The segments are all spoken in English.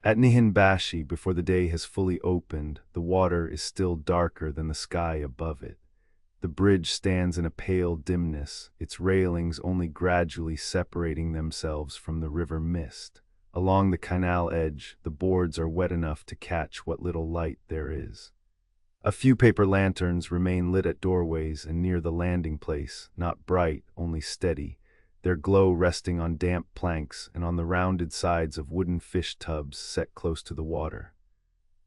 At Nihinbashi, before the day has fully opened, the water is still darker than the sky above it. The bridge stands in a pale dimness, its railings only gradually separating themselves from the river mist. Along the canal edge, the boards are wet enough to catch what little light there is. A few paper lanterns remain lit at doorways and near the landing place, not bright, only steady, their glow resting on damp planks and on the rounded sides of wooden fish tubs set close to the water.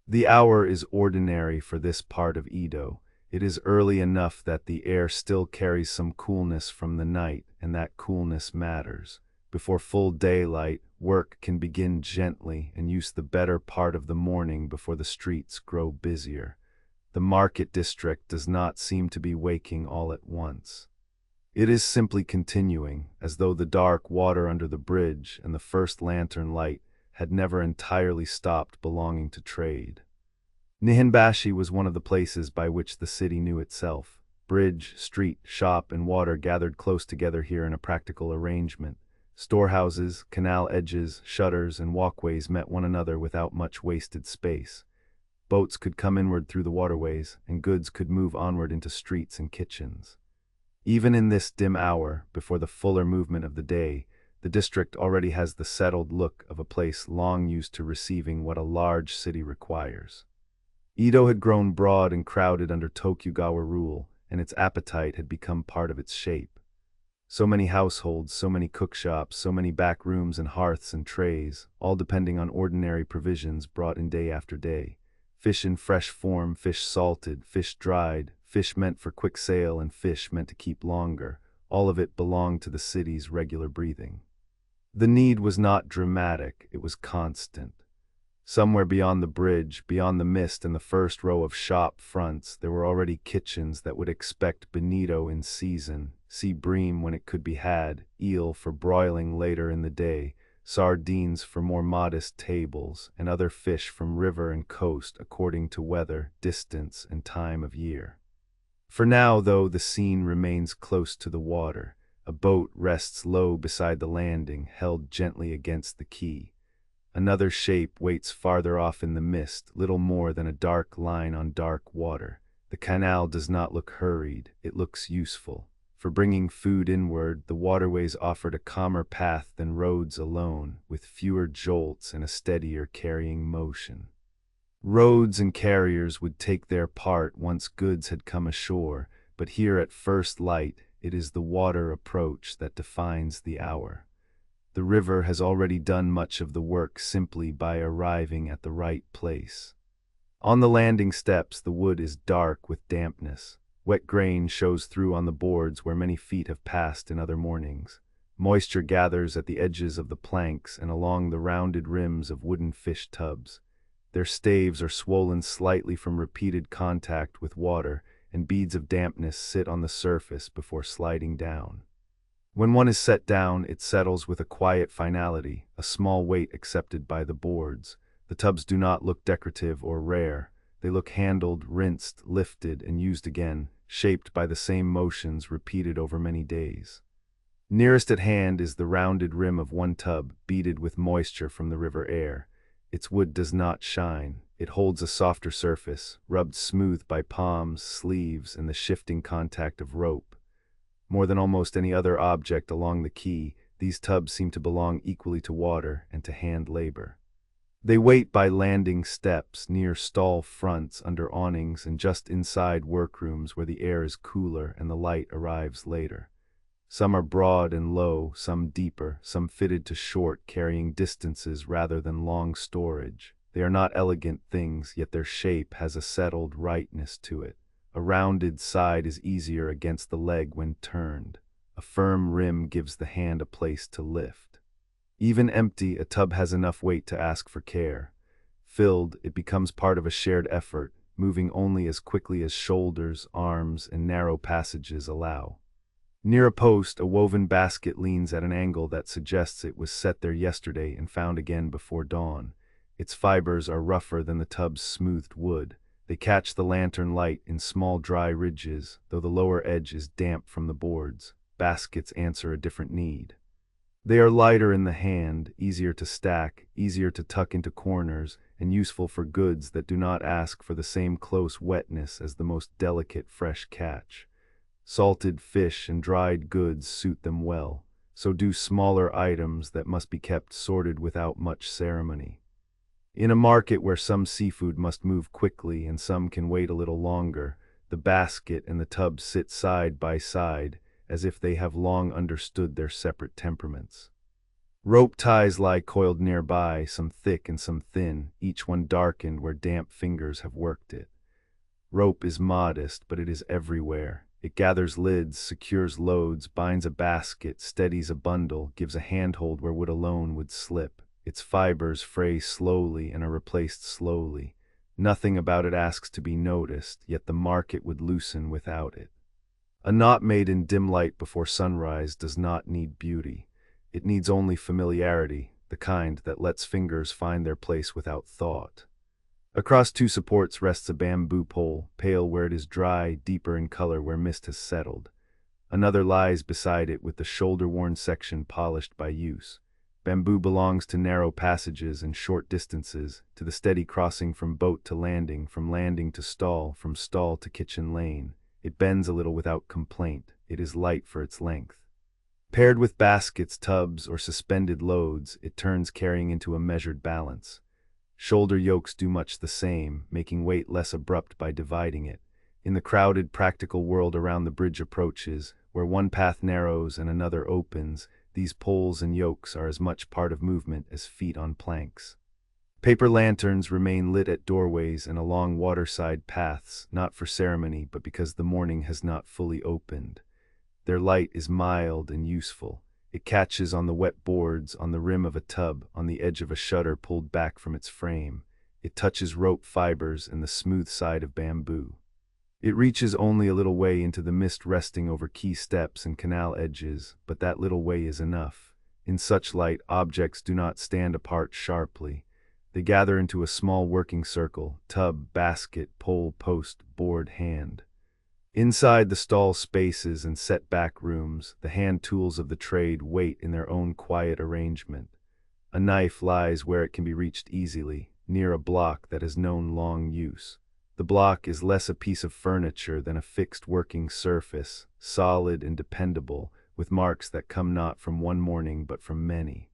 The hour is ordinary for this part of Edo. It is early enough that the air still carries some coolness from the night, and that coolness matters. Before full daylight, work can begin gently and use the better part of the morning before the streets grow busier. The market district does not seem to be waking all at once. It is simply continuing, as though the dark water under the bridge and the first lantern light had never entirely stopped belonging to trade. Nihinbashi was one of the places by which the city knew itself. Bridge, street, shop, and water gathered close together here in a practical arrangement. Storehouses, canal edges, shutters, and walkways met one another without much wasted space. Boats could come inward through the waterways, and goods could move onward into streets and kitchens. Even in this dim hour, before the fuller movement of the day, the district already has the settled look of a place long used to receiving what a large city requires. Edo had grown broad and crowded under Tokugawa rule, and its appetite had become part of its shape. So many households, so many cookshops, so many back rooms and hearths and trays, all depending on ordinary provisions brought in day after day. Fish in fresh form, fish salted, fish dried, fish meant for quick sale and fish meant to keep longer, all of it belonged to the city's regular breathing. The need was not dramatic, it was constant. Somewhere beyond the bridge, beyond the mist and the first row of shop fronts, there were already kitchens that would expect bonito in season, sea bream when it could be had, eel for broiling later in the day, sardines for more modest tables, and other fish from river and coast according to weather, distance, and time of year. For now, though, the scene remains close to the water. A boat rests low beside the landing, held gently against the quay. Another shape waits farther off in the mist, little more than a dark line on dark water. The canal does not look hurried, it looks useful. For bringing food inward, the waterways offered a calmer path than roads alone, with fewer jolts and a steadier carrying motion. Roads and carriers would take their part once goods had come ashore, but here at first light, it is the water approach that defines the hour. The river has already done much of the work simply by arriving at the right place. On the landing steps, the wood is dark with dampness. Wet grain shows through on the boards where many feet have passed in other mornings. Moisture gathers at the edges of the planks and along the rounded rims of wooden fish tubs. Their staves are swollen slightly from repeated contact with water, and beads of dampness sit on the surface before sliding down. When one is set down, it settles with a quiet finality, a small weight accepted by the boards. The tubs do not look decorative or rare. They look handled, rinsed, lifted, and used again, shaped by the same motions repeated over many days. Nearest at hand is the rounded rim of one tub, beaded with moisture from the river air. Its wood does not shine. It holds a softer surface, rubbed smooth by palms, sleeves, and the shifting contact of rope. More than almost any other object along the quay, these tubs seem to belong equally to water and to hand labor. They wait by landing steps, near stall fronts, under awnings, and just inside workrooms where the air is cooler and the light arrives later. Some are broad and low, some deeper, some fitted to short, carrying distances rather than long storage. They are not elegant things, yet their shape has a settled rightness to it. A rounded side is easier against the leg when turned. A firm rim gives the hand a place to lift. Even empty, a tub has enough weight to ask for care. Filled, it becomes part of a shared effort, moving only as quickly as shoulders, arms, and narrow passages allow. Near a post, a woven basket leans at an angle that suggests it was set there yesterday and found again before dawn. Its fibers are rougher than the tub's smoothed wood. They catch the lantern light in small dry ridges, though the lower edge is damp from the boards. Baskets answer a different need. They are lighter in the hand, easier to stack, easier to tuck into corners, and useful for goods that do not ask for the same close wetness as the most delicate fresh catch. Salted fish and dried goods suit them well, so do smaller items that must be kept sorted without much ceremony. In a market where some seafood must move quickly and some can wait a little longer, the basket and the tub sit side by side, as if they have long understood their separate temperaments. Rope ties lie coiled nearby, some thick and some thin, each one darkened where damp fingers have worked it. Rope is modest, but it is everywhere. It gathers lids, secures loads, binds a basket, steadies a bundle, gives a handhold where wood alone would slip. Its fibers fray slowly and are replaced slowly. Nothing about it asks to be noticed, yet the market would loosen without it. A knot made in dim light before sunrise does not need beauty. It needs only familiarity, the kind that lets fingers find their place without thought. Across two supports rests a bamboo pole, pale where it is dry, deeper in color where mist has settled. Another lies beside it with the shoulder-worn section polished by use. Bamboo belongs to narrow passages and short distances, to the steady crossing from boat to landing, from landing to stall, from stall to kitchen lane. It bends a little without complaint. It is light for its length. Paired with baskets, tubs, or suspended loads, it turns carrying into a measured balance. Shoulder yokes do much the same, making weight less abrupt by dividing it. In the crowded, practical world around the bridge approaches, where one path narrows and another opens, these poles and yokes are as much part of movement as feet on planks. Paper lanterns remain lit at doorways and along waterside paths, not for ceremony, but because the morning has not fully opened. Their light is mild and useful. It catches on the wet boards, on the rim of a tub, on the edge of a shutter pulled back from its frame. It touches rope fibers and the smooth side of bamboo. It reaches only a little way into the mist resting over quay steps and canal edges, but that little way is enough. In such light, objects do not stand apart sharply. They gather into a small working circle: tub, basket, pole, post, board, hand. Inside the stall spaces and set-back rooms, the hand tools of the trade wait in their own quiet arrangement. A knife lies where it can be reached easily, near a block that has known long use. The block is less a piece of furniture than a fixed working surface, solid and dependable, with marks that come not from one morning but from many.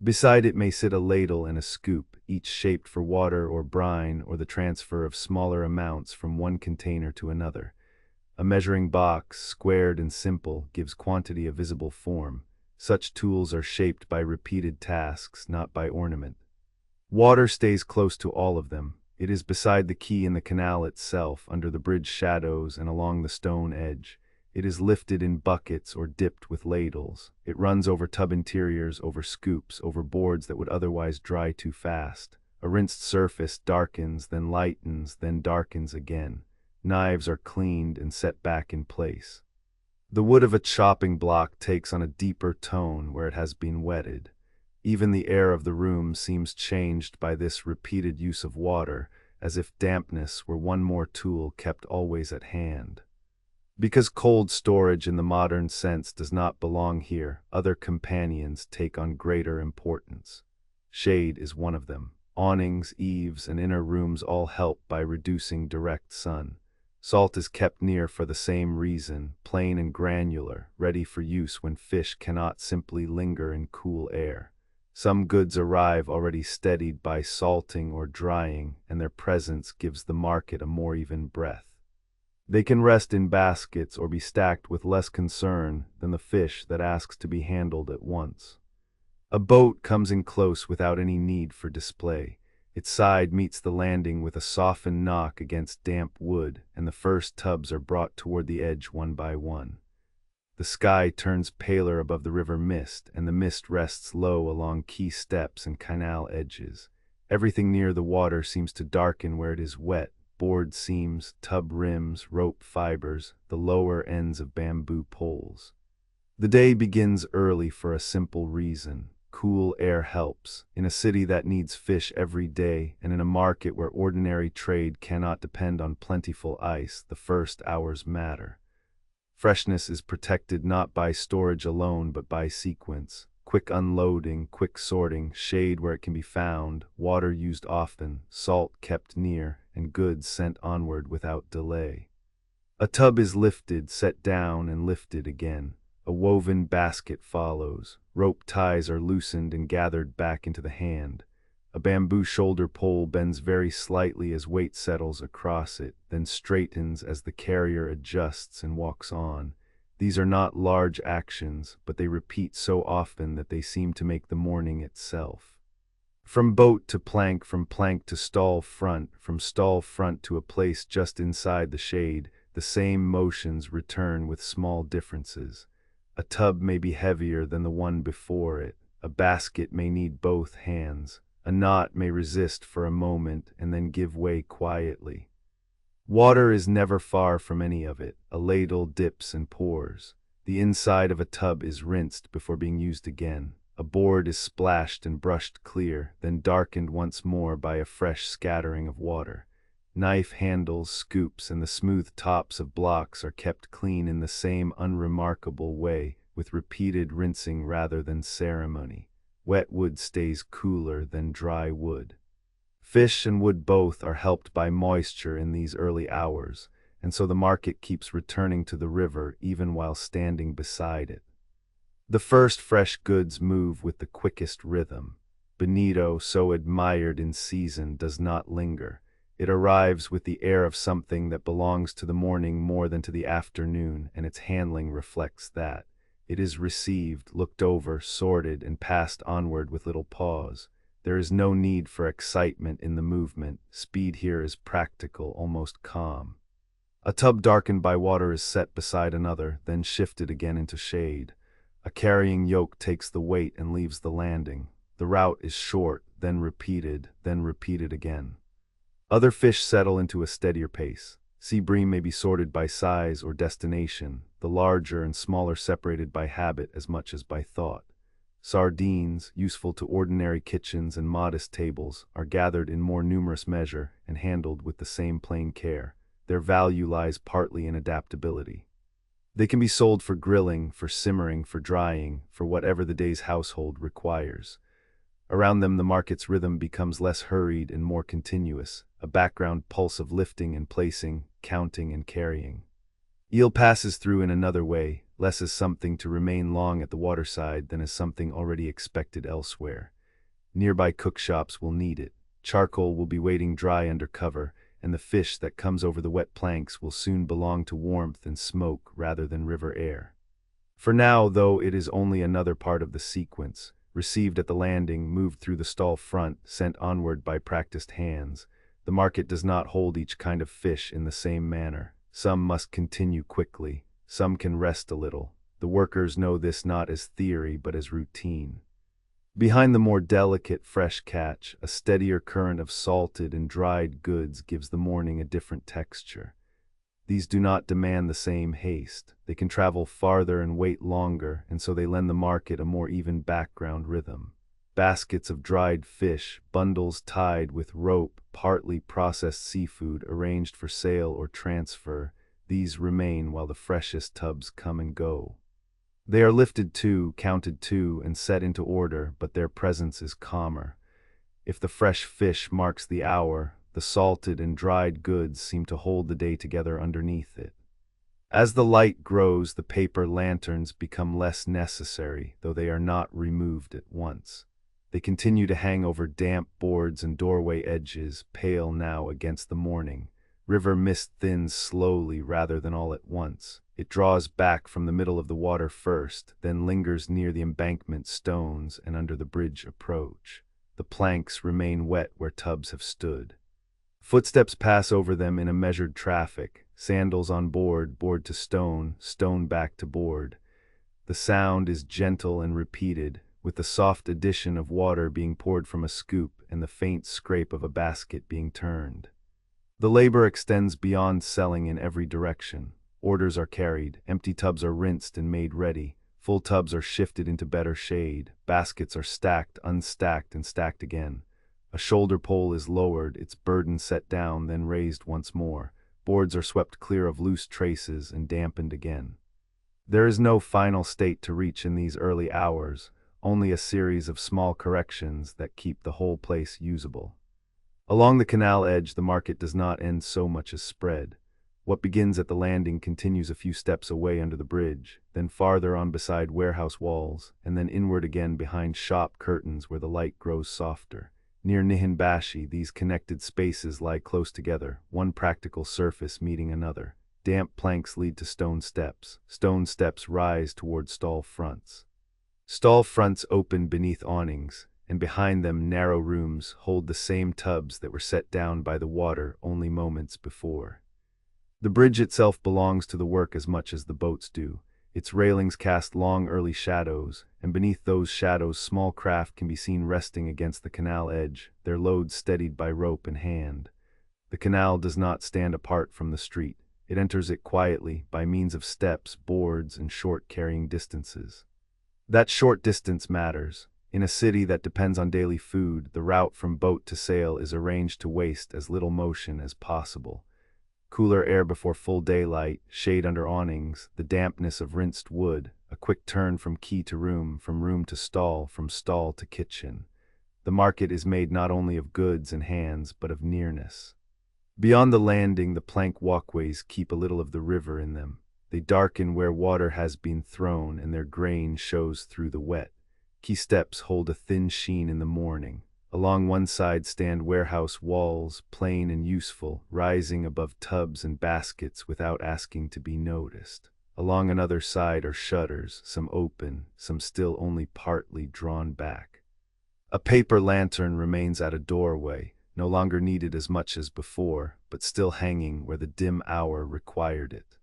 Beside it may sit a ladle and a scoop, each shaped for water or brine or the transfer of smaller amounts from one container to another. A measuring box, squared and simple, gives quantity a visible form. Such tools are shaped by repeated tasks, not by ornament. Water stays close to all of them. It is beside the quay in the canal itself, under the bridge shadows and along the stone edge. It is lifted in buckets or dipped with ladles. It runs over tub interiors, over scoops, over boards that would otherwise dry too fast. A rinsed surface darkens, then lightens, then darkens again. Knives are cleaned and set back in place. The wood of a chopping block takes on a deeper tone where it has been wetted. Even the air of the room seems changed by this repeated use of water, as if dampness were one more tool kept always at hand. Because cold storage in the modern sense does not belong here, other companions take on greater importance. Shade is one of them. Awnings, eaves, and inner rooms all help by reducing direct sun. Salt is kept near for the same reason, plain and granular, ready for use when fish cannot simply linger in cool air. Some goods arrive already steadied by salting or drying, and their presence gives the market a more even breath. They can rest in baskets or be stacked with less concern than the fish that asks to be handled at once. A boat comes in close without any need for display. Its side meets the landing with a softened knock against damp wood, and the first tubs are brought toward the edge one by one. The sky turns paler above the river mist, and the mist rests low along quay steps and canal edges. Everything near the water seems to darken where it is wet: board seams, tub rims, rope fibers, the lower ends of bamboo poles. The day begins early for a simple reason. Cool air helps. In a city that needs fish every day, and in a market where ordinary trade cannot depend on plentiful ice, the first hours matter. Freshness is protected not by storage alone but by sequence. quick unloading, quick sorting, shade where it can be found, water used often, salt kept near, and goods sent onward without delay. A tub is lifted, set down, and lifted again. A woven basket follows. Rope ties are loosened and gathered back into the hand. A bamboo shoulder pole bends very slightly as weight settles across it, then straightens as the carrier adjusts and walks on. These are not large actions, but they repeat so often that they seem to make the morning itself. From boat to plank, from plank to stall front, from stall front to a place just inside the shade, the same motions return with small differences. A tub may be heavier than the one before it. A basket may need both hands. A knot may resist for a moment and then give way quietly. Water is never far from any of it. A ladle dips and pours. The inside of a tub is rinsed before being used again. A board is splashed and brushed clear, then darkened once more by a fresh scattering of water. Knife handles, scoops, and the smooth tops of blocks are kept clean in the same unremarkable way, with repeated rinsing rather than ceremony. Wet wood stays cooler than dry wood. Fish and wood both are helped by moisture in these early hours, and so the market keeps returning to the river even while standing beside it. The first fresh goods move with the quickest rhythm. Bonito, so admired in season, does not linger. It arrives with the air of something that belongs to the morning more than to the afternoon, and its handling reflects that. It is received, looked over, sorted, and passed onward with little pause. There is no need for excitement in the movement. Speed here is practical, almost calm. A tub darkened by water is set beside another, then shifted again into shade. A carrying yoke takes the weight and leaves the landing. The route is short, then repeated again. Other fish settle into a steadier pace. Sea bream may be sorted by size or destination, the larger and smaller separated by habit as much as by thought. Sardines, useful to ordinary kitchens and modest tables, are gathered in more numerous measure and handled with the same plain care. Their value lies partly in adaptability. They can be sold for grilling, for simmering, for drying, for whatever the day's household requires. Around them the market's rhythm becomes less hurried and more continuous, a background pulse of lifting and placing, counting and carrying. Eel passes through in another way, less as something to remain long at the waterside than as something already expected elsewhere. Nearby cookshops will need it. Charcoal will be waiting dry under cover, and the fish that comes over the wet planks will soon belong to warmth and smoke rather than river air. For now, though it is only another part of the sequence, received at the landing, moved through the stall front, sent onward by practiced hands, the market does not hold each kind of fish in the same manner. Some must continue quickly, some can rest a little. The workers know this not as theory but as routine. Behind the more delicate, fresh catch, a steadier current of salted and dried goods gives the morning a different texture. These do not demand the same haste. They can travel farther and wait longer, and so they lend the market a more even background rhythm. Baskets of dried fish, bundles tied with rope, partly processed seafood arranged for sale or transfer, these remain while the freshest tubs come and go. They are lifted too, counted too, and set into order, but their presence is calmer. If the fresh fish marks the hour, the salted and dried goods seem to hold the day together underneath it. As the light grows, the paper lanterns become less necessary, though they are not removed at once. They continue to hang over damp boards and doorway edges, pale now against the morning. River mist thins slowly rather than all at once. It draws back from the middle of the water first, then lingers near the embankment stones and under the bridge approach. The planks remain wet where tubs have stood. Footsteps pass over them in a measured traffic, sandals on board, board to stone, stone back to board. The sound is gentle and repeated, with the soft addition of water being poured from a scoop and the faint scrape of a basket being turned. The labor extends beyond selling in every direction. Orders are carried, empty tubs are rinsed and made ready, full tubs are shifted into better shade, baskets are stacked, unstacked, and stacked again. A shoulder pole is lowered, its burden set down, then raised once more. Boards are swept clear of loose traces and dampened again. There is no final state to reach in these early hours, only a series of small corrections that keep the whole place usable. Along the canal edge, the market does not end so much as spread. What begins at the landing continues a few steps away under the bridge, then farther on beside warehouse walls, and then inward again behind shop curtains where the light grows softer. Near Nihinbashi, these connected spaces lie close together, one practical surface meeting another. Damp planks lead to stone steps. Stone steps rise toward stall fronts. Stall fronts open beneath awnings, and behind them narrow rooms hold the same tubs that were set down by the water only moments before. The bridge itself belongs to the work as much as the boats do. Its railings cast long early shadows, and beneath those shadows small craft can be seen resting against the canal edge, their loads steadied by rope and hand. The canal does not stand apart from the street. It enters it quietly by means of steps, boards, and short carrying distances. That short distance matters. In a city that depends on daily food, the route from boat to sail is arranged to waste as little motion as possible. Cooler air before full daylight, shade under awnings, the dampness of rinsed wood, a quick turn from quay to room, from room to stall, from stall to kitchen. The market is made not only of goods and hands, but of nearness. Beyond the landing, the plank walkways keep a little of the river in them. They darken where water has been thrown, and their grain shows through the wet. Quay steps hold a thin sheen in the morning. Along one side stand warehouse walls, plain and useful, rising above tubs and baskets without asking to be noticed. Along another side are shutters, some open, some still only partly drawn back. A paper lantern remains at a doorway, no longer needed as much as before, but still hanging where the dim hour required it.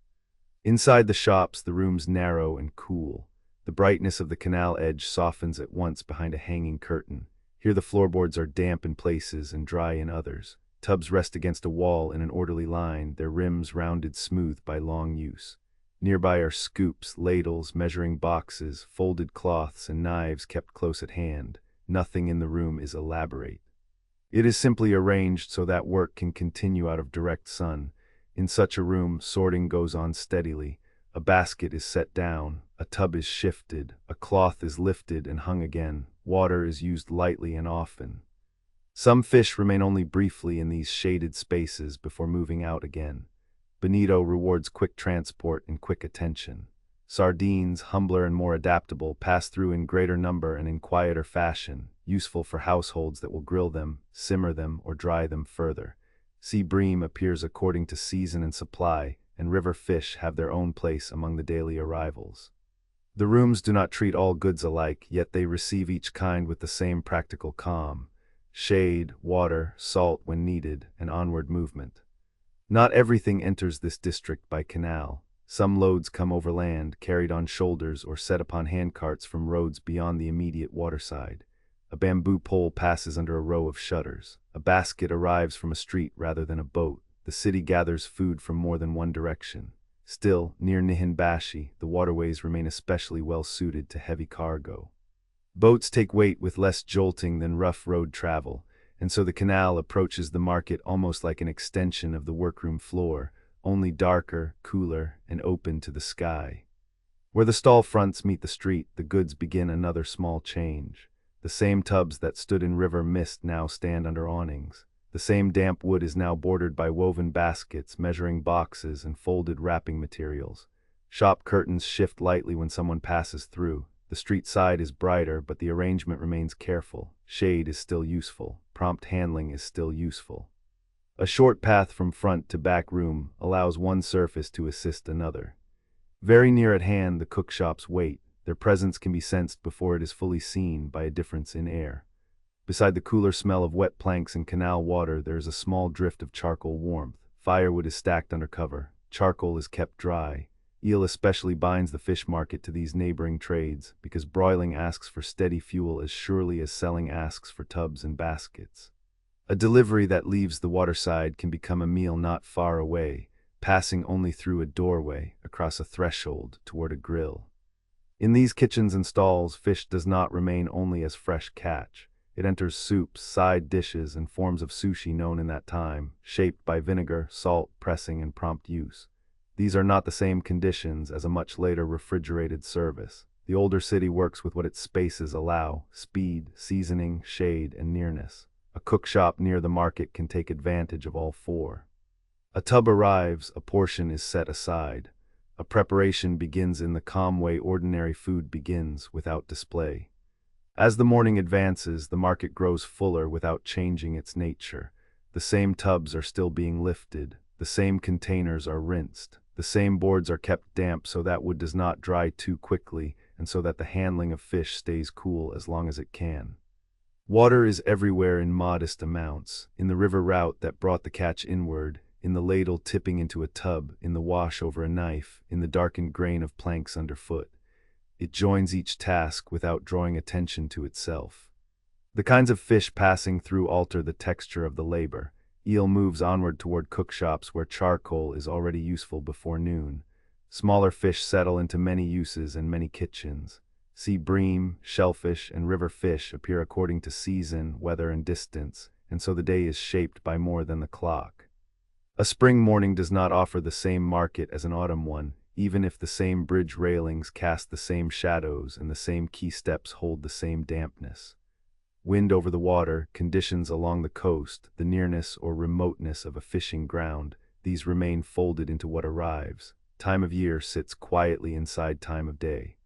Inside the shops, the rooms narrow and cool. The brightness of the canal edge softens at once behind a hanging curtain. Here the floorboards are damp in places and dry in others. Tubs rest against a wall in an orderly line, their rims rounded smooth by long use. Nearby are scoops, ladles, measuring boxes, folded cloths, and knives kept close at hand. Nothing in the room is elaborate. It is simply arranged so that work can continue out of direct sun. In such a room, sorting goes on steadily. A basket is set down, a tub is shifted, a cloth is lifted and hung again. Water is used lightly and often. Some fish remain only briefly in these shaded spaces before moving out again. Bonito rewards quick transport and quick attention. Sardines, humbler and more adaptable, pass through in greater number and in quieter fashion, useful for households that will grill them, simmer them, or dry them further. Sea bream appears according to season and supply, and river fish have their own place among the daily arrivals. The rooms do not treat all goods alike, yet they receive each kind with the same practical calm. Shade, water, salt when needed, and onward movement. Not everything enters this district by canal. Some loads come overland, carried on shoulders or set upon handcarts from roads beyond the immediate waterside. A bamboo pole passes under a row of shutters. A basket arrives from a street rather than a boat. The city gathers food from more than one direction. Still, near Nihinbashi, the waterways remain especially well suited to heavy cargo. Boats take weight with less jolting than rough road travel, and so the canal approaches the market almost like an extension of the workroom floor, only darker, cooler, and open to the sky. Where the stall fronts meet the street, the goods begin another small change. The same tubs that stood in river mist now stand under awnings. The same damp wood is now bordered by woven baskets, measuring boxes, and folded wrapping materials. Shop curtains shift lightly when someone passes through. The street side is brighter, but the arrangement remains careful. Shade is still useful. Prompt handling is still useful. A short path from front to back room allows one surface to assist another. Very near at hand, the cookshops wait. Their presence can be sensed before it is fully seen by a difference in air. Beside the cooler smell of wet planks and canal water, there is a small drift of charcoal warmth. Firewood is stacked under cover. Charcoal is kept dry. Eel especially binds the fish market to these neighboring trades, because broiling asks for steady fuel as surely as selling asks for tubs and baskets. A delivery that leaves the waterside can become a meal not far away, passing only through a doorway, across a threshold, toward a grill. In these kitchens and stalls, fish does not remain only as fresh catch. It enters soups, side dishes, and forms of sushi known in that time, shaped by vinegar, salt, pressing, and prompt use. These are not the same conditions as a much later refrigerated service. The older city works with what its spaces allow: speed, seasoning, shade, and nearness. A cook shop near the market can take advantage of all four. A tub arrives, a portion is set aside. A preparation begins in the calm way ordinary food begins, without display. As the morning advances, the market grows fuller without changing its nature. The same tubs are still being lifted, the same containers are rinsed, the same boards are kept damp so that wood does not dry too quickly, and so that the handling of fish stays cool as long as it can. Water is everywhere in modest amounts, in the river route that brought the catch inward, in the ladle tipping into a tub, in the wash over a knife, in the darkened grain of planks underfoot. It joins each task without drawing attention to itself. The kinds of fish passing through alter the texture of the labor. Eel moves onward toward cookshops where charcoal is already useful before noon. Smaller fish settle into many uses and many kitchens. Sea bream, shellfish, and river fish appear according to season, weather, and distance, and so the day is shaped by more than the clock. A spring morning does not offer the same market as an autumn one, even if the same bridge railings cast the same shadows and the same quay steps hold the same dampness. Wind over the water, conditions along the coast, the nearness or remoteness of a fishing ground, these remain folded into what arrives. Time of year sits quietly inside time of day.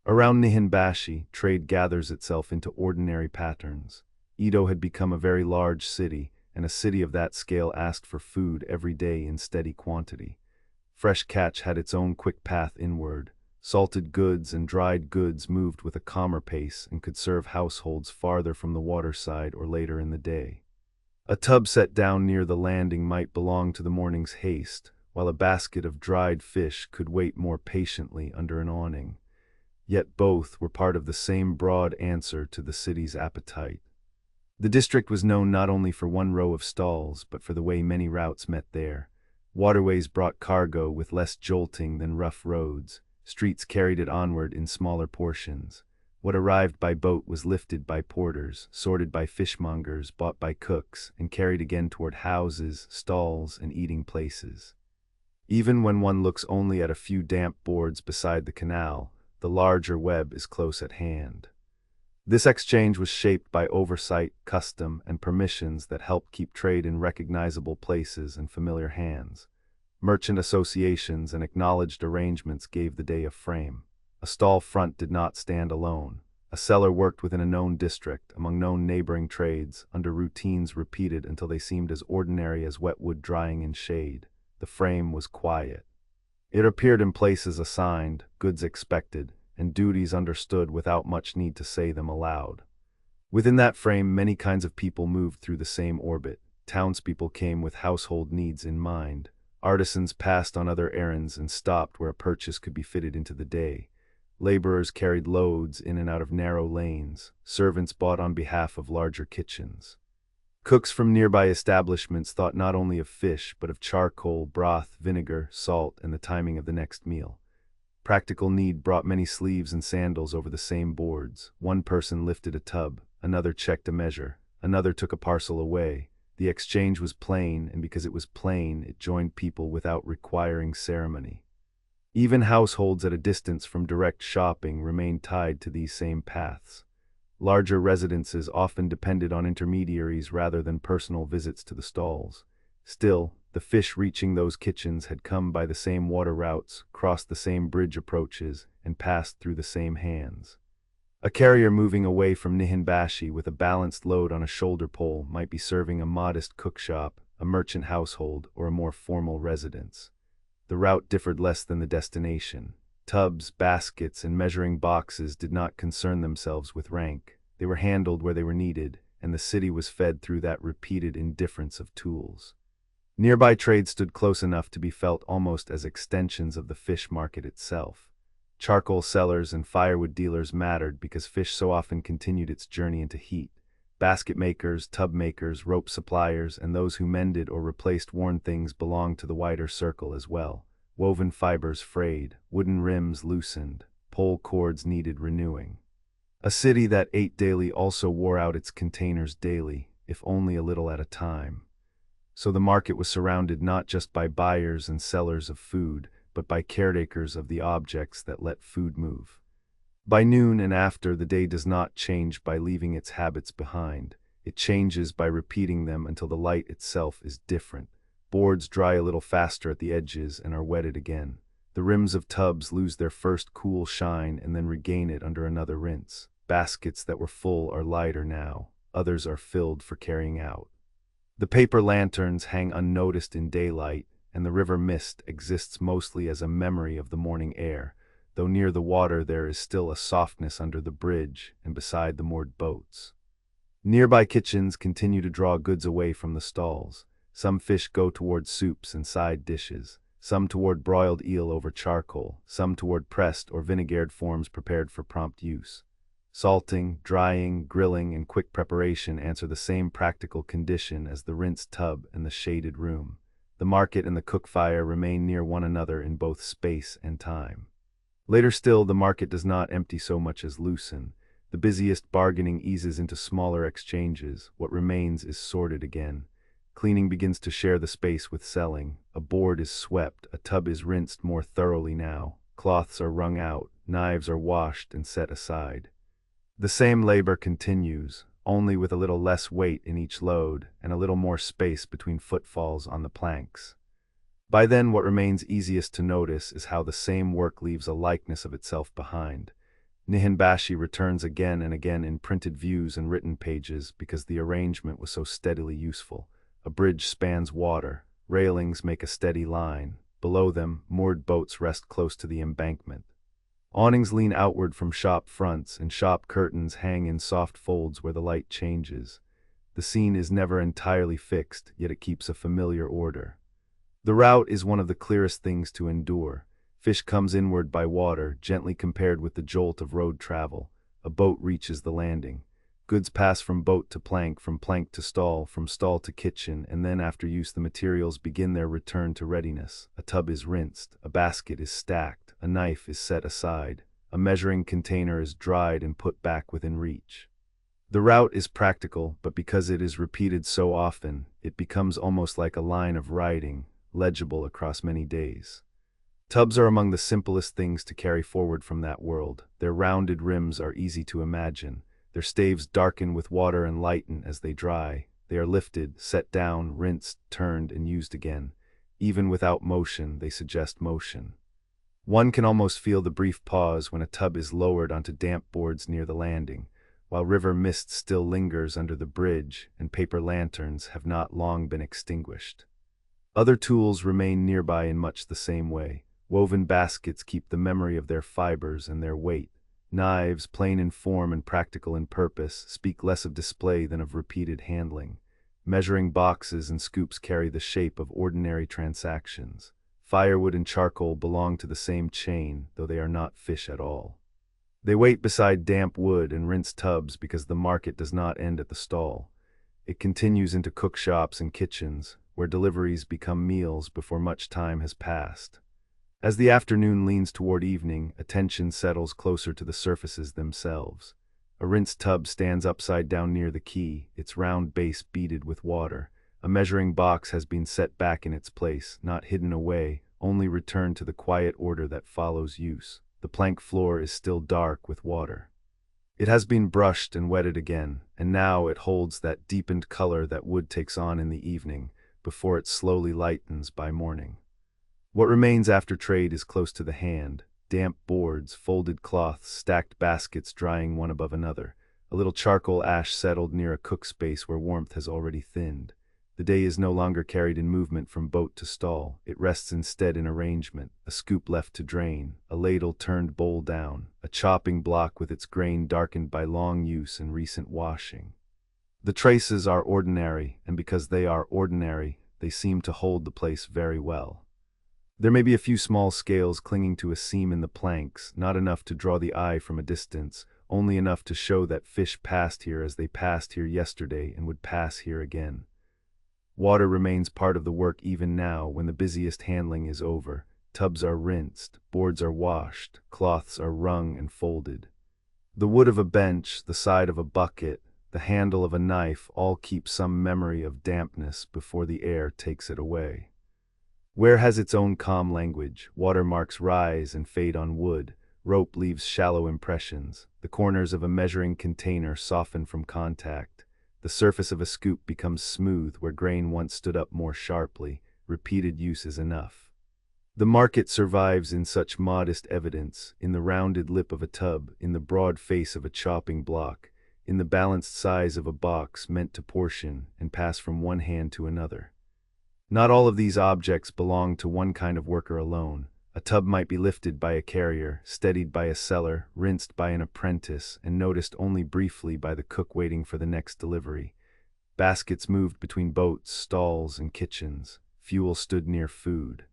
Around Nihinbashi, trade gathers itself into ordinary patterns. Edo had become a very large city, and a city of that scale asked for food every day in steady quantity. Fresh catch had its own quick path inward. Salted goods and dried goods moved with a calmer pace and could serve households farther from the waterside or later in the day. A tub set down near the landing might belong to the morning's haste, while a basket of dried fish could wait more patiently under an awning. Yet both were part of the same broad answer to the city's appetite. The district was known not only for one row of stalls, but for the way many routes met there. Waterways brought cargo with less jolting than rough roads. Streets carried it onward in smaller portions. What arrived by boat was lifted by porters, sorted by fishmongers, bought by cooks, and carried again toward houses, stalls, and eating places. Even when one looks only at a few damp boards beside the canal, the larger web is close at hand. This exchange was shaped by oversight, custom, and permissions that helped keep trade in recognizable places and familiar hands. Merchant associations and acknowledged arrangements gave the day a frame. A stall front did not stand alone. A seller worked within a known district, among known neighboring trades, under routines repeated until they seemed as ordinary as wet wood drying in shade. The frame was quiet. It appeared in places assigned, goods expected, and duties understood without much need to say them aloud. Within that frame, many kinds of people moved through the same orbit. Townspeople came with household needs in mind. Artisans passed on other errands and stopped where a purchase could be fitted into the day. Laborers carried loads in and out of narrow lanes. Servants bought on behalf of larger kitchens. Cooks from nearby establishments thought not only of fish, but of charcoal, broth, vinegar, salt, and the timing of the next meal. Practical need brought many sleeves and sandals over the same boards. One person lifted a tub, another checked a measure, another took a parcel away. The exchange was plain, and because it was plain, it joined people without requiring ceremony. Even households at a distance from direct shopping remained tied to these same paths. Larger residences often depended on intermediaries rather than personal visits to the stalls. Still, the fish reaching those kitchens had come by the same water routes, crossed the same bridge approaches, and passed through the same hands. A carrier moving away from Nihinbashi with a balanced load on a shoulder pole might be serving a modest cookshop, a merchant household, or a more formal residence. The route differed less than the destination. Tubs, baskets, and measuring boxes did not concern themselves with rank. They were handled where they were needed, and the city was fed through that repeated indifference of tools. Nearby trade stood close enough to be felt almost as extensions of the fish market itself. Charcoal sellers and firewood dealers mattered because fish so often continued its journey into heat. Basket makers, tub makers, rope suppliers, and those who mended or replaced worn things belonged to the wider circle as well. Woven fibers frayed, wooden rims loosened, pole cords needed renewing. A city that ate daily also wore out its containers daily, if only a little at a time. So the market was surrounded not just by buyers and sellers of food, but by caretakers of the objects that let food move. By noon and after, the day does not change by leaving its habits behind. It changes by repeating them until the light itself is different. Boards dry a little faster at the edges and are wetted again. The rims of tubs lose their first cool shine and then regain it under another rinse. Baskets that were full are lighter now. Others are filled for carrying out. The paper lanterns hang unnoticed in daylight, and the river mist exists mostly as a memory of the morning air, though near the water there is still a softness under the bridge and beside the moored boats. Nearby kitchens continue to draw goods away from the stalls. Some fish go toward soups and side dishes, some toward broiled eel over charcoal, some toward pressed or vinegared forms prepared for prompt use. Salting, drying, grilling, and quick preparation answer the same practical condition as the rinsed tub and the shaded room. The market and the cook fire remain near one another in both space and time. Later still, the market does not empty so much as loosen. The busiest bargaining eases into smaller exchanges. What remains is sorted again. Cleaning begins to share the space with selling. A board is swept, a tub is rinsed more thoroughly now. Cloths are wrung out, knives are washed and set aside. The same labor continues, only with a little less weight in each load and a little more space between footfalls on the planks. By then, what remains easiest to notice is how the same work leaves a likeness of itself behind. Nihinbashi returns again and again in printed views and written pages because the arrangement was so steadily useful. A bridge spans water, railings make a steady line. Below them, moored boats rest close to the embankment. Awnings lean outward from shop fronts, and shop curtains hang in soft folds where the light changes. The scene is never entirely fixed, yet it keeps a familiar order. The route is one of the clearest things to endure. Fish comes inward by water, gently compared with the jolt of road travel. A boat reaches the landing. Goods pass from boat to plank, from plank to stall, from stall to kitchen, and then after use the materials begin their return to readiness. A tub is rinsed, a basket is stacked, a knife is set aside, a measuring container is dried and put back within reach. The route is practical, but because it is repeated so often, it becomes almost like a line of writing, legible across many days. Tubs are among the simplest things to carry forward from that world. Their rounded rims are easy to imagine. Their staves darken with water and lighten as they dry. They are lifted, set down, rinsed, turned, and used again. Even without motion, they suggest motion. One can almost feel the brief pause when a tub is lowered onto damp boards near the landing, while river mist still lingers under the bridge and paper lanterns have not long been extinguished. Other tools remain nearby in much the same way. Woven baskets keep the memory of their fibers and their weight. Knives, plain in form and practical in purpose, speak less of display than of repeated handling. Measuring boxes and scoops carry the shape of ordinary transactions. Firewood and charcoal belong to the same chain, though they are not fish at all. They wait beside damp wood and rinsed tubs because the market does not end at the stall. It continues into cookshops and kitchens, where deliveries become meals before much time has passed. As the afternoon leans toward evening, attention settles closer to the surfaces themselves. A rinsed tub stands upside down near the quay, its round base beaded with water. A measuring box has been set back in its place, not hidden away, only returned to the quiet order that follows use. The plank floor is still dark with water. It has been brushed and wetted again, and now it holds that deepened color that wood takes on in the evening, before it slowly lightens by morning. What remains after trade is close to the hand: damp boards, folded cloths, stacked baskets drying one above another, a little charcoal ash settled near a cook space where warmth has already thinned. The day is no longer carried in movement from boat to stall. It rests instead in arrangement: a scoop left to drain, a ladle turned bowl down, a chopping block with its grain darkened by long use and recent washing. The traces are ordinary, and because they are ordinary, they seem to hold the place very well. There may be a few small scales clinging to a seam in the planks, not enough to draw the eye from a distance, only enough to show that fish passed here as they passed here yesterday and would pass here again. Water remains part of the work even now when the busiest handling is over. Tubs are rinsed, boards are washed, cloths are wrung and folded. The wood of a bench, the side of a bucket, the handle of a knife all keep some memory of dampness before the air takes it away. Ware has its own calm language. Watermarks rise and fade on wood. Rope leaves shallow impressions. The corners of a measuring container soften from contact. The surface of a scoop becomes smooth where grain once stood up more sharply. Repeated use is enough. The market survives in such modest evidence, in the rounded lip of a tub, in the broad face of a chopping block, in the balanced size of a box meant to portion and pass from one hand to another. Not all of these objects belong to one kind of worker alone. A tub might be lifted by a carrier, steadied by a seller, rinsed by an apprentice, and noticed only briefly by the cook waiting for the next delivery. Baskets moved between boats, stalls, and kitchens. Fuel stood near food.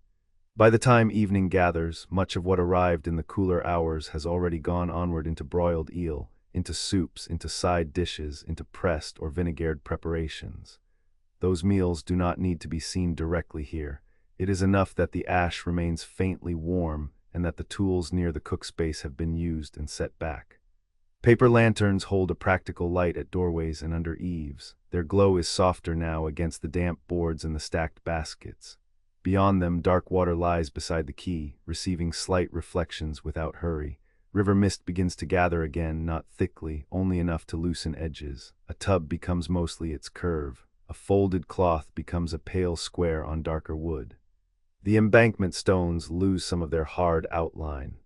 By the time evening gathers, much of what arrived in the cooler hours has already gone onward into broiled eel, into soups, into side dishes, into pressed or vinegared preparations. Those meals do not need to be seen directly here. It is enough that the ash remains faintly warm and that the tools near the cook space have been used and set back. Paper lanterns hold a practical light at doorways and under eaves. Their glow is softer now against the damp boards and the stacked baskets. Beyond them, dark water lies beside the quay, receiving slight reflections without hurry. River mist begins to gather again, not thickly, only enough to loosen edges. A tub becomes mostly its curve. A folded cloth becomes a pale square on darker wood. The embankment stones lose some of their hard outline.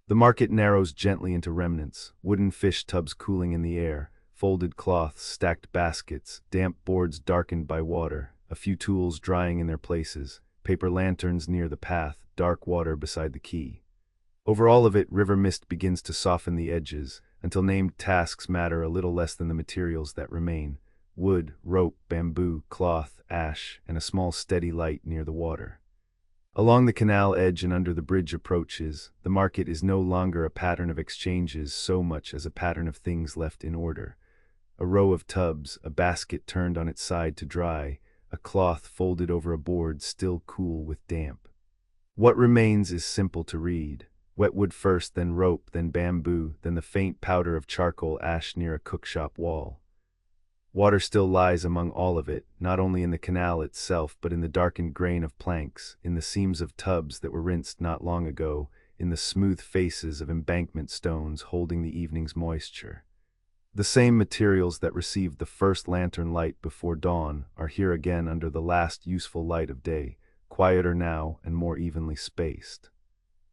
The market narrows gently into remnants, wooden fish tubs cooling in the air, folded cloths, stacked baskets, damp boards darkened by water, a few tools drying in their places, paper lanterns near the path, dark water beside the quay. Over all of it, river mist begins to soften the edges, until named tasks matter a little less than the materials that remain: wood, rope, bamboo, cloth, ash, and a small steady light near the water. Along the canal edge and under the bridge approaches, the market is no longer a pattern of exchanges so much as a pattern of things left in order. A row of tubs, a basket turned on its side to dry, a cloth folded over a board still cool with damp. What remains is simple to read. Wet wood first, then rope, then bamboo, then the faint powder of charcoal ash near a cookshop wall. Water still lies among all of it, not only in the canal itself, but in the darkened grain of planks, in the seams of tubs that were rinsed not long ago, in the smooth faces of embankment stones holding the evening's moisture. The same materials that received the first lantern light before dawn are here again under the last useful light of day, quieter now and more evenly spaced.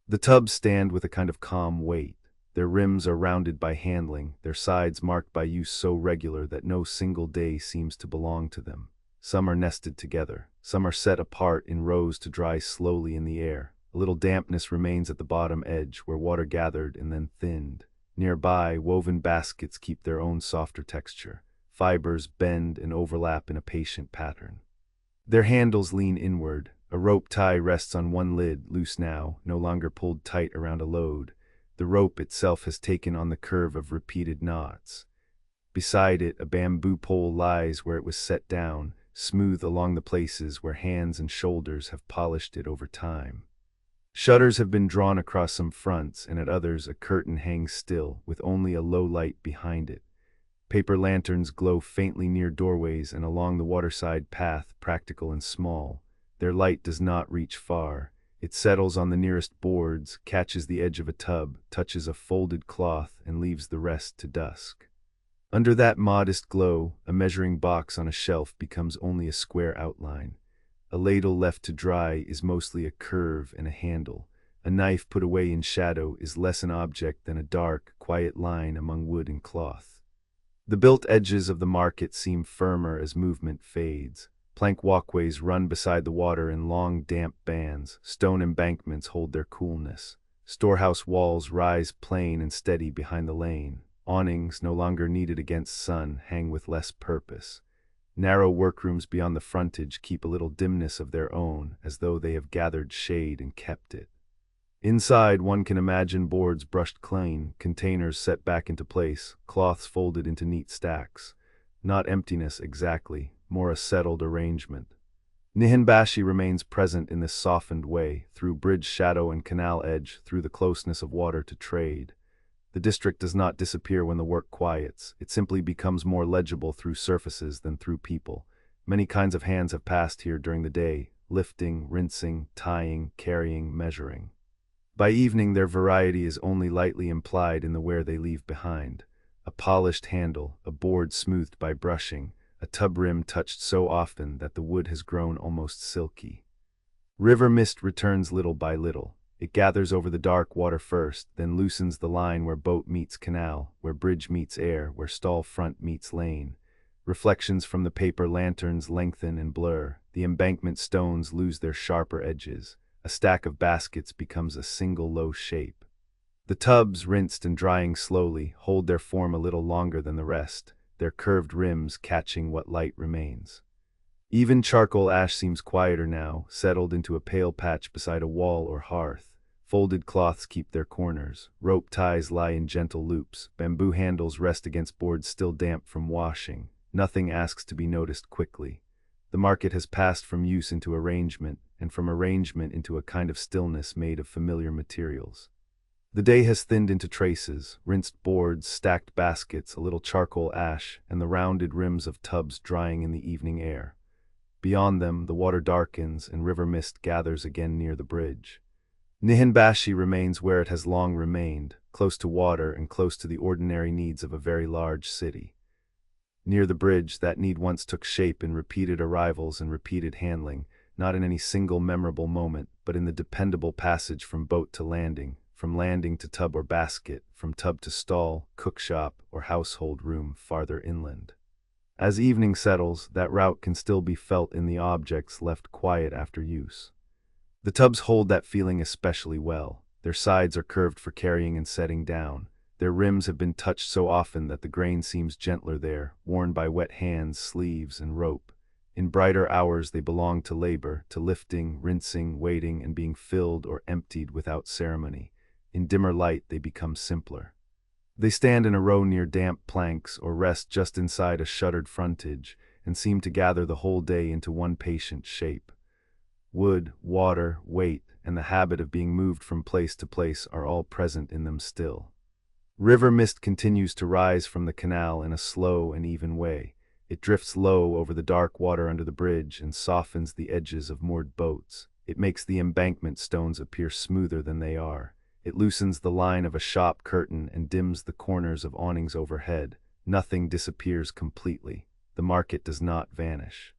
The tubs stand with a kind of calm weight. Their rims are rounded by handling, their sides marked by use so regular that no single day seems to belong to them. Some are nested together, some are set apart in rows to dry slowly in the air. A little dampness remains at the bottom edge, where water gathered and then thinned. Nearby, woven baskets keep their own softer texture. Fibers bend and overlap in a patient pattern. Their handles lean inward. A rope tie rests on one lid, loose now, no longer pulled tight around a load. The rope itself has taken on the curve of repeated knots. Beside it, a bamboo pole lies where it was set down, smooth along the places where hands and shoulders have polished it over time. Shutters have been drawn across some fronts, and at others a curtain hangs still, with only a low light behind it. Paper lanterns glow faintly near doorways and along the waterside path, practical and small. Their light does not reach far. It settles on the nearest boards, catches the edge of a tub, touches a folded cloth, and leaves the rest to dusk. Under that modest glow, a measuring box on a shelf becomes only a square outline. A ladle left to dry is mostly a curve and a handle. A knife put away in shadow is less an object than a dark, quiet line among wood and cloth. The built edges of the market seem firmer as movement fades. Plank walkways run beside the water in long, damp bands. Stone embankments hold their coolness. Storehouse walls rise plain and steady behind the lane. Awnings, no longer needed against sun, hang with less purpose. Narrow workrooms beyond the frontage keep a little dimness of their own, as though they have gathered shade and kept it. Inside, one can imagine boards brushed clean, containers set back into place, cloths folded into neat stacks. Not emptiness exactly, more a settled arrangement. Nihinbashi remains present in this softened way, through bridge shadow and canal edge, through the closeness of water to trade. The district does not disappear when the work quiets. It simply becomes more legible through surfaces than through people. Many kinds of hands have passed here during the day, lifting, rinsing, tying, carrying, measuring. By evening their variety is only lightly implied in the wear they leave behind. A polished handle, a board smoothed by brushing, a tub rim touched so often that the wood has grown almost silky. River mist returns little by little. It gathers over the dark water first, then loosens the line where boat meets canal, where bridge meets air, where stall front meets lane. Reflections from the paper lanterns lengthen and blur. The embankment stones lose their sharper edges. A stack of baskets becomes a single low shape. The tubs, rinsed and drying slowly, hold their form a little longer than the rest, their curved rims catching what light remains. Even charcoal ash seems quieter now, settled into a pale patch beside a wall or hearth. Folded cloths keep their corners. Rope ties lie in gentle loops. Bamboo handles rest against boards still damp from washing. Nothing asks to be noticed quickly. The market has passed from use into arrangement, and from arrangement into a kind of stillness made of familiar materials. The day has thinned into traces, rinsed boards, stacked baskets, a little charcoal ash, and the rounded rims of tubs drying in the evening air. Beyond them, the water darkens and river mist gathers again near the bridge. Nihinbashi remains where it has long remained, close to water and close to the ordinary needs of a very large city. Near the bridge, that need once took shape in repeated arrivals and repeated handling, not in any single memorable moment, but in the dependable passage from boat to landing, from landing to tub or basket, from tub to stall, cookshop, or household room farther inland. As evening settles, that route can still be felt in the objects left quiet after use. The tubs hold that feeling especially well. Their sides are curved for carrying and setting down. Their rims have been touched so often that the grain seems gentler there, worn by wet hands, sleeves, and rope. In brighter hours they belong to labor, to lifting, rinsing, waiting, and being filled or emptied without ceremony. In dimmer light they become simpler. They stand in a row near damp planks or rest just inside a shuttered frontage and seem to gather the whole day into one patient shape. Wood, water, weight, and the habit of being moved from place to place are all present in them still. River mist continues to rise from the canal in a slow and even way. It drifts low over the dark water under the bridge and softens the edges of moored boats. It makes the embankment stones appear smoother than they are. It loosens the line of a shop curtain and dims the corners of awnings overhead. Nothing disappears completely. The market does not vanish.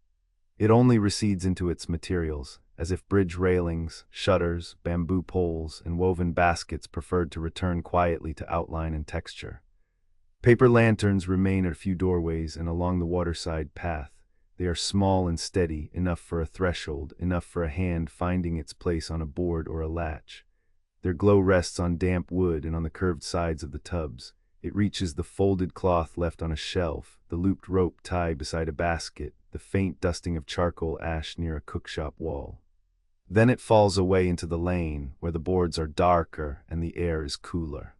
It only recedes into its materials, as if bridge railings, shutters, bamboo poles, and woven baskets preferred to return quietly to outline and texture. Paper lanterns remain at a few doorways and along the waterside path. They are small and steady, enough for a threshold, enough for a hand finding its place on a board or a latch. Their glow rests on damp wood and on the curved sides of the tubs. It reaches the folded cloth left on a shelf, the looped rope tied beside a basket, the faint dusting of charcoal ash near a cookshop wall. Then it falls away into the lane, where the boards are darker and the air is cooler.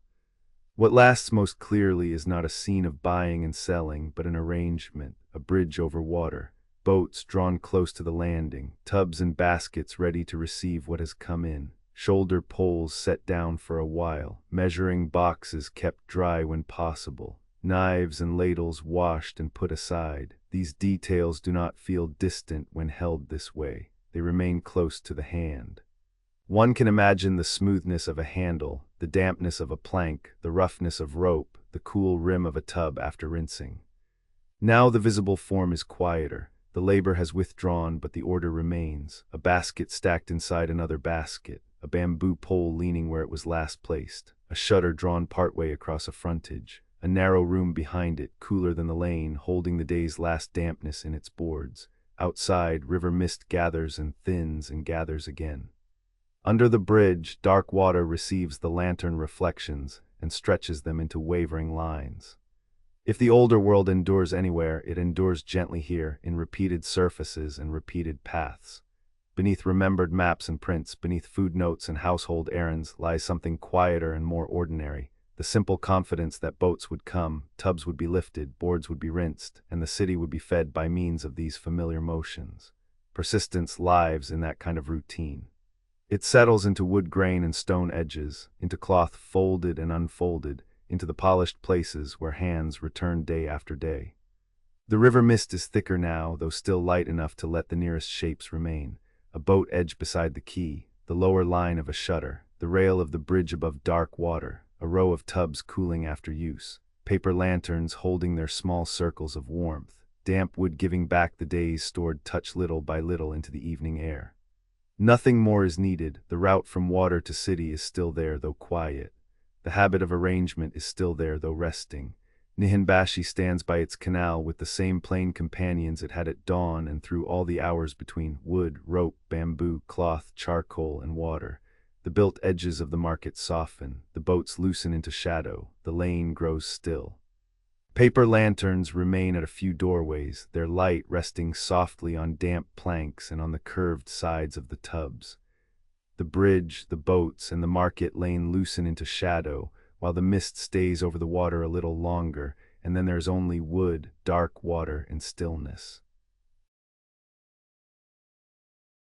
What lasts most clearly is not a scene of buying and selling, but an arrangement, a bridge over water, boats drawn close to the landing, tubs and baskets ready to receive what has come in. Shoulder poles set down for a while, measuring boxes kept dry when possible, knives and ladles washed and put aside. These details do not feel distant when held this way. They remain close to the hand. One can imagine the smoothness of a handle, the dampness of a plank, the roughness of rope, the cool rim of a tub after rinsing. Now the visible form is quieter. The labor has withdrawn, but the order remains. A basket stacked inside another basket. A bamboo pole leaning where it was last placed, a shutter drawn partway across a frontage, a narrow room behind it, cooler than the lane, holding the day's last dampness in its boards. Outside, river mist gathers and thins and gathers again. Under the bridge, dark water receives the lantern reflections and stretches them into wavering lines. If the older world endures anywhere, it endures gently here, in repeated surfaces and repeated paths. Beneath remembered maps and prints, beneath food notes and household errands, lies something quieter and more ordinary. The simple confidence that boats would come, tubs would be lifted, boards would be rinsed, and the city would be fed by means of these familiar motions. Persistence lives in that kind of routine. It settles into wood grain and stone edges, into cloth folded and unfolded, into the polished places where hands return day after day. The river mist is thicker now, though still light enough to let the nearest shapes remain. A boat edge beside the quay, the lower line of a shutter, the rail of the bridge above dark water, a row of tubs cooling after use, paper lanterns holding their small circles of warmth, damp wood giving back the day's stored touch little by little into the evening air. Nothing more is needed. The route from water to city is still there, though quiet. The habit of arrangement is still there, though resting. Nihinbashi stands by its canal with the same plain companions it had at dawn and through all the hours between wood, rope, bamboo, cloth, charcoal, and water. The built edges of the market soften, the boats loosen into shadow, the lane grows still. Paper lanterns remain at a few doorways, their light resting softly on damp planks and on the curved sides of the tubs. The bridge, the boats, and the market lane loosen into shadow, while the mist stays over the water a little longer, and then there's only wood, dark water, and stillness.